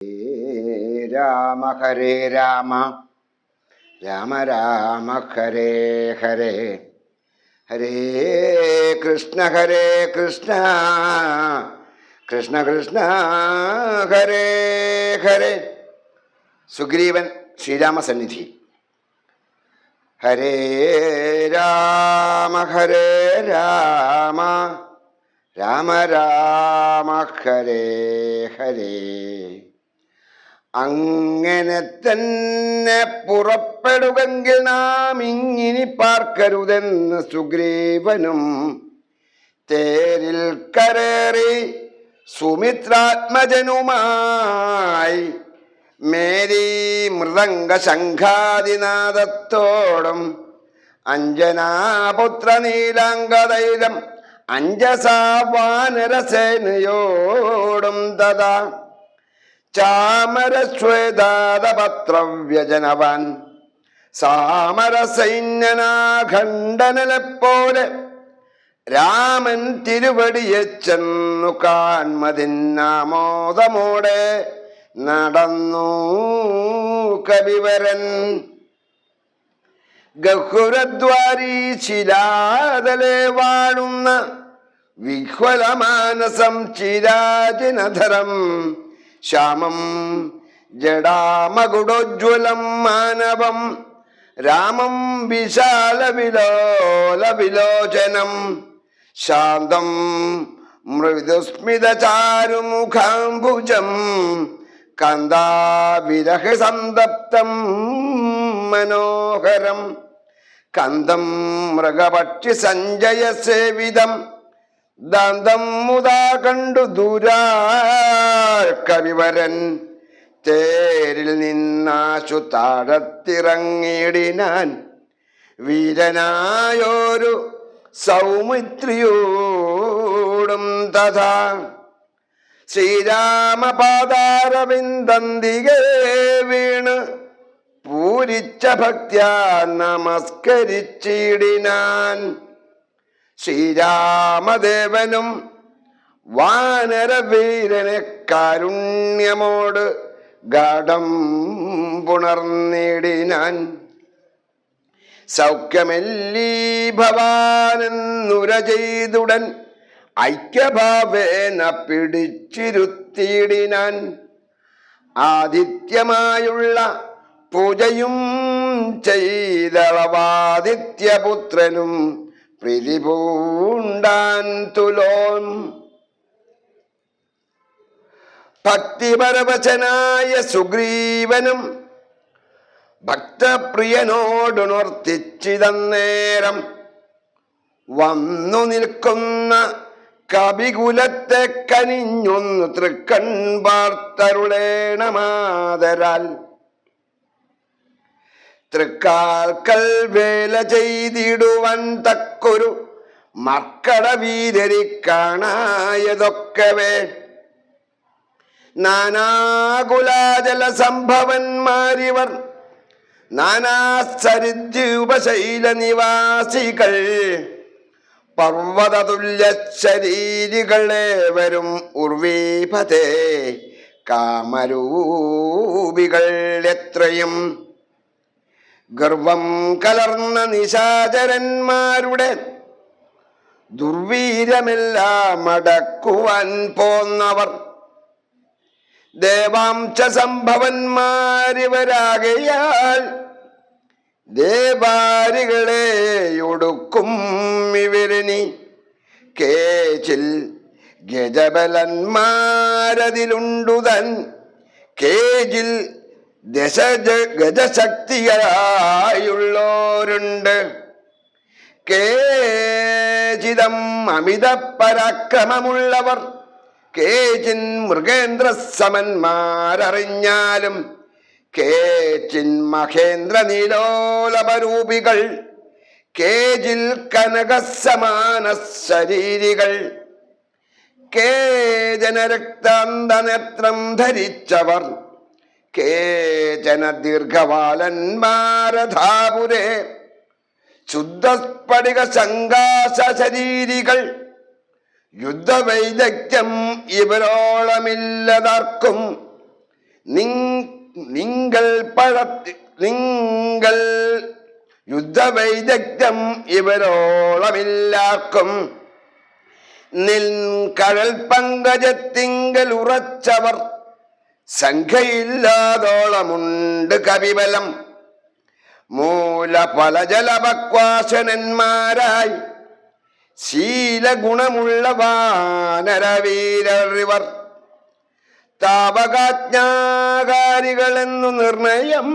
രാമ ഹരേ രാമ രാമ രാമ ഹരേ ഹരേ ഹരേ കൃഷ്ണ കൃഷ്ണ കൃഷ്ണ ഹരേ ഹരേ. സുഗ്രീവൻ ശ്രീരാമസന്നിധി. ഹരേ രാമ രാമ രാമ ഹരേ ഹരേ. അങ്ങനെ തന്നെ പുറപ്പെടുകെങ്കിൽ നാം ഇങ്ങിനി പാർക്കരുതെന്ന് സുഗ്രീവനും തേരിൽ കരേറി സുമിത്രാത്മജനുമായി മേരി മൃദംഗ ശംഖാദിനാദത്തോടും അഞ്ജനാപുത്ര നീലാംഗതൈലം അഞ്ജസാ വാനരസേനയോടും തഥാ ചാമരശ്വേതാദപത്രവ്യജനവാൻ സാമരസൈന്യനാഖണ്ഡനലെ പോലെ രാമൻ തിരുവടിയെ ചെന്നു കാൺമതിന്നാമോദമോടെ നടന്നു കവിവരൻ. ഗഹുരദ്വാരീ ശിലാതലെ വാഴുന്ന വിഹ്വലമാനസം ചിരാജിനധരം ശ്യാമം ജടാമകുടോജ്വലം മാനവം രാമം വിശാല വിലോല വിലോചനം ശാന്തം മൃദുസ്മിത ചാരുമുഖാംബുജം കാന്താവിരഹ സന്തപ്തം മനോഹരം കന്ദം മൃഗപക്ഷി സഞ്ജയ സേവിതം ദാന്തം മുതാ കണ്ടു ദൂരാൾ കവിവരൻ തേരിൽ നിന്നാശു താഴത്തിറങ്ങിയിടിനാൻ വീരനായൊരു സൗമിത്രിയോടും തഥാ ശ്രീരാമപാദാരവിന്ദന്തികേ വീണ് പൂരിച്ച ഭക്ത്യാ നമസ്കരിച്ചിടിനാൻ. ശ്രീരാമദേവനും വാനരവീരനെ കാരുണ്യമോട് ഗാഠം പുണർന്നിടിനാൻ. സൗഖ്യമെല്ലീ ഭവാനെന്നുര ചെയ്തുടൻ ഐക്യഭാവേന പിടിച്ചിരുത്തിയിടിനാൻ. ആദിത്യമായുള്ള പൂജയും ചെയ്തളവാദിത്യപുത്രനും പ്രീതി പൂണ്ടാൻ തുലോൻ. ഭക്തിപരവചനായ സുഗ്രീവനും ഭക്തപ്രിയനോടുണർത്തിച്ചിതന്നേരം വന്നു നിൽക്കുന്ന കവികുലത്തെ കനിഞ്ഞൊന്നു തൃക്കൺ പാർത്തരുളേണമാതരാൽ. തൃക്കാൽക്കൽ വേല ചെയ്തിടുവാൻ തക്കൊരു മർക്കട വീരരി കാണായതൊക്കവേ നാനാകുലാജല സംഭവന്മാരിവർ നാനാസരിദ്യൂപശൈല നിവാസികൾ പർവ്വതതുല്യ ശരീരികളേവരും ഉർവീപതേ കാമരൂപികൾ എത്രയും ഗർവം കലർന്ന നിശാചരന്മാരുടെ ദുർവീര്യമെല്ലാം അടക്കുവാൻ പോന്നവർ ദേവാംശ സംഭവന്മാരിവരാകയാൽ ദേവാരികളെ ഒടുക്കും ഇവരിനി. കേച്ചിൽ ഗജബലന്മാരതിലുണ്ടുതൻ കേജിൽ ഗജശക്തിയായുള്ളോരുണ്ട്. കേചിതം അമിത പരാക്രമമുള്ളവർ കേചിൻ മൃഗേന്ദ്ര സമന്മാരറിഞ്ഞാലും കേചിൻ മഹേന്ദ്ര നീലോലപരൂപികൾ കേജിൽ കനകസമാന ശരീരികൾ കേജന രക്താന്തനേത്രം ധരിച്ചവർ കേചന ദീർഘവാലന്മാരധാപുരേ ശുദ്ധസ്ഫടിക ശങ്കാശ ശരീരികൾ യുദ്ധവൈദഗ്ധ്യം ഇവരോളമില്ലതാർക്കും നിങ്ങൾ യുദ്ധവൈദഗ്ധ്യം ഇവരോളമില്ലാർക്കും. കടൽ പങ്കജത്തിങ്കൽ ഉറച്ചവർ സംഖ്യയില്ലാതോളമുണ്ട് കവിബലം. മൂലഫലജലപക്വാസനന്മാരായി ശീലഗുണമുള്ള വാനരവീരർ. താവകാജ്ഞാകാരികളെന്നു നിർണയം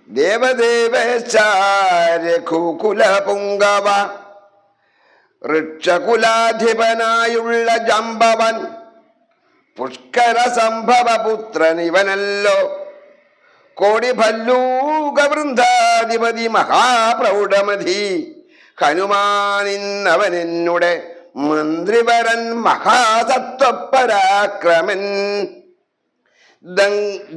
ദേവദേവേശാരഘുകുല പുങ്കവ. ഋക്ഷകുലാധിപനായുള്ള ജാമ്പവൻ പുഷ്കര സംഭവ പുത്രൻ ഇവനല്ലോ. കോടിഭല്ലൂകവൃന്ദാധിപതി മഹാപ്രൗഢമധി ഹനുമാനിന്നവനെന്നുടെ മന്ത്രിവരൻ മഹാസത്വപരാക്രമൻ.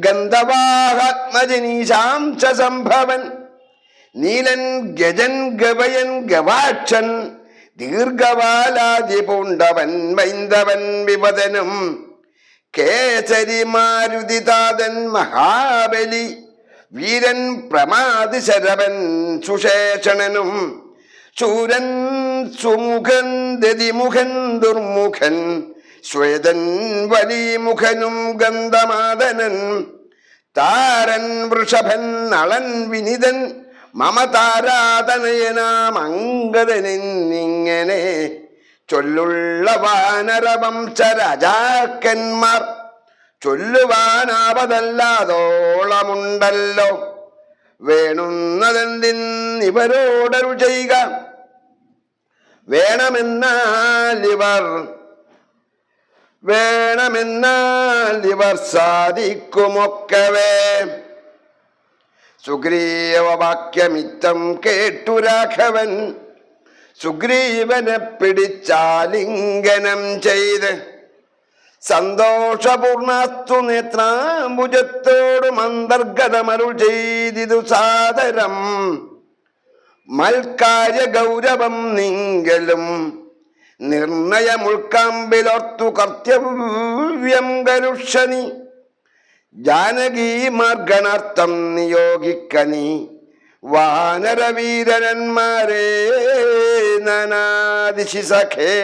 ഗന്ധവാഹാത്മജനീശാംശ സംഭവൻ നീലൻ ഗജൻ ഗവയൻ ഗവാക്ഷൻ ദീർഘവാലാതി പൂണ്ടവൻ വൈന്ദവൻ വിപദനും. കേസരി മാരുതിതാതൻ മഹാബലി വീരൻ പ്രമാതി ശരവൻ സുശേഷണനും. ശൂരൻ സുമുഖൻ ദതിമുഖൻ ദുർമുഖൻ ശ്വേതൻ വലിമുഖനും ഗന്ധമാദനൻ. താരൻ വൃഷഭൻ നളൻ വിനിതൻ മമതാരാതനയനാം അംഗദനെന്നിങ്ങനെ ചൊല്ലുള്ള വാനരവംശരാജാക്കന്മാർ ചൊല്ലുവാനാവതല്ലാതോളമുണ്ടല്ലോ. വേണുന്നതെന്തിന്നിവരോടരു ചെയ്യുക വേണമെന്നാൽ ഇവർ സാധിക്കുമൊക്കവേ. സുഗ്രീവവാക്യമിത്തം കേട്ടു രാഘവൻ സുഗ്രീവനെ പിടിച്ചാലിംഗനം ചെയ്ത് സന്തോഷപൂർണസ്തു നേത്രാംബുജത്തോടും അന്തർഗതമരുൾ ചെയ്തിതു സാദരം. മൽക്കാര്യ ഗൗരവം നിങ്കലും നിർണയമുൾക്കാമ്പിലോർത്തു കർത്തവ്യം കരുഷനി. ജാനകീ മാർഗണാർത്ഥം നിയോഗിക്കനി വാനരവീരന്മാരെ നാനാദിശി സഖേ.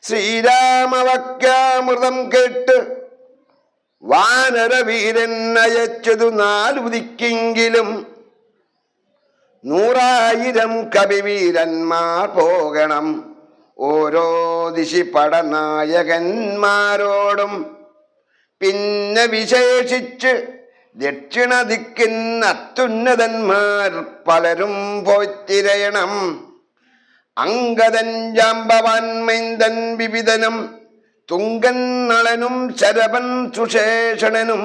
ശ്രീരാമവാക്യാമൃതം കേട്ട് വാനരവീരൻ അയച്ചതു 4 ദിക്കെങ്കിലും 100,000 കവിവീരന്മാർ പോകണം. ഓരോ ദിശി പടനായകന്മാരോടും പിന്നെ വിശേഷിച്ച് ദക്ഷിണ ദിക്കിന് അത്യുന്നതന്മാർ പലരും പോയിത്തിരയണം. അംഗദൻ ജാമ്പവാൻ മൈന്ദൻ വിവിധനും തുങ്കൻ നളനും ശരവൻ സുശേഷണനും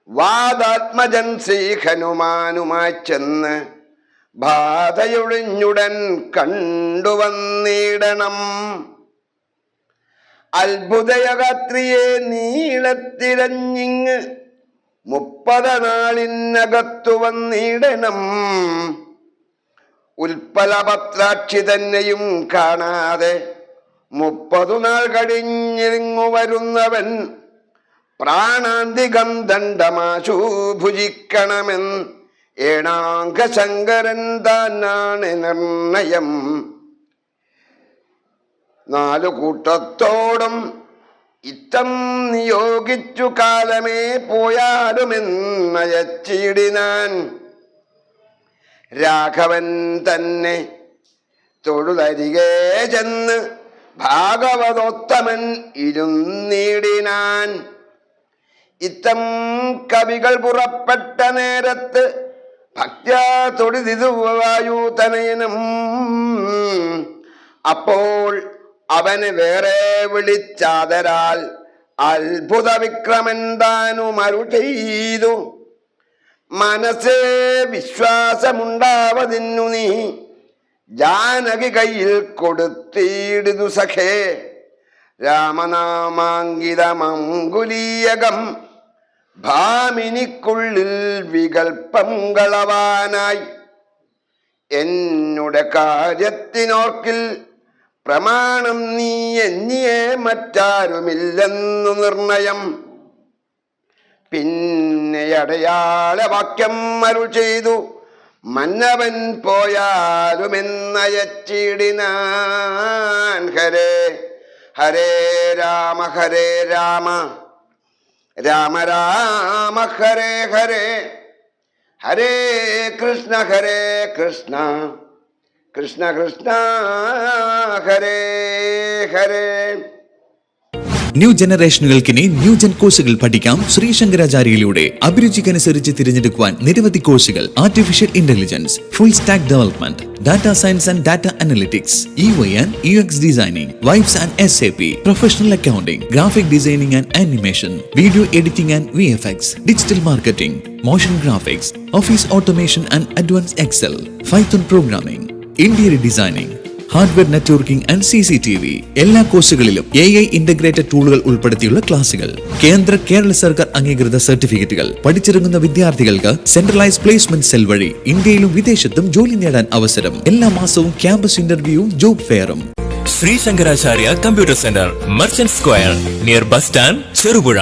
വാദാത്മജൻ ശ്രീ ഹനുമാനുമായി ചെന്ന് ബാധയൊഴിഞ്ഞുടൻ കണ്ടുവന്നിടണം. അത്ഭുതയഗാത്രിയെ നീളത്തിരഞ്ഞിങ് 30 നാളിനകത്തു വന്നിടണം. ഉൽപ്പലപത്രാക്ഷി തന്നെയും കാണാതെ 30 നാൾ കഴിഞ്ഞിങ്ങു വരുന്നവൻ പ്രാണാന്തികം ദണ്ഡമാശു ഭുജിക്കണമെന്ന് ഏണാങ്കശങ്കരൻ താനാണ് നിർണയം. 4 കൂട്ടത്തോടും ഇത്തം നിയോഗിച്ചു കാലമേ പോയാലുമെന്നയച്ചിടിനാൻ. രാഘവൻ തന്നെ തൊഴുതരികെ ചെന്ന് ഭാഗവതോത്തമൻ ഇരുന്നിടിനാൻ. ഇത്തം കവികൾ പുറപ്പെട്ട നേരത്ത് ഭക്ത്യാ തൊഴുതിതു വായുതനയനും. അപ്പോൾ അവന് വേറെ വിളിച്ചാതരാൽ അത്ഭുത വിക്രമൻ താനും അരുൾ ചെയ്തു. മനസ്സേ വിശ്വാസമുണ്ടാവതിന്നു നീ ജാനകി കയ്യിൽ കൊടുത്തിടുതു സഖേ. രാമനാമാങ്കിതമങ്കുലീയകം ഭാമിനിക്കുള്ളിൽ വികൽപ്പം കളവാനായി. എന്നുടെ കാര്യത്തിനോർക്കിൽ പ്രമാണം നീ എന്നിയെ മറ്റാരുമില്ലെന്നു നിർണയം. പിന്നെ അടയാള വാക്യം അരുൾ ചെയ്തു, മന്നവൻ പോയാലുമെന്നയച്ചിടിനാൻ. ഹരേ ഹരേ രാമ ഹരേ രാമ രാമ രാമ ഹരേ ഹരേ, ഹരേ കൃഷ്ണ കൃഷ്ണ കൃഷ്ണ കൃഷ്ണ ഹരേ ഹരേ. ന്യൂ ജനറേഷനുകൾക്കിനി ന്യൂ ജെൻ കോഴ്സുകൾ പഠിക്കാം ശ്രീശങ്കരാചാര്യയിലൂടെ. അഭിരുചിക്കനുസരിച്ച് തിരഞ്ഞെടുക്കുവാൻ നിരവധി കോഴ്സുകൾ. Artificial intelligence, full stack development, data science and data analytics, UI and UX designing, vibes and SAP, professional accounting, graphic designing and animation, video editing and VFX, digital marketing, motion graphics, office automation and advance Excel, Python programming, interior designing, hardware networking and CCTV. എല്ലാ കോഴ്സുകളിലും AI integrated ടൂളുകൾ ഉൾപ്പെടുത്തിയുള്ള ക്ലാസുകൾ. കേരള സർക്കാർ അംഗീകൃത സർട്ടിഫിക്കറ്റുകൾ. പഠിച്ചിറങ്ങുന്ന വിദ്യാർത്ഥികൾക്ക് centralise placement cell വഴി ഇന്ത്യയിലും വിദേശത്തും ജോലി നേടാൻ അവസരം. എല്ലാ മാസവും ക്യാമ്പസ് ഇന്റർവ്യൂവും ജോബ് ഫെയറും. Shri Shankaracharya computer centre, merchant square, near bus stand, Cherupuzha.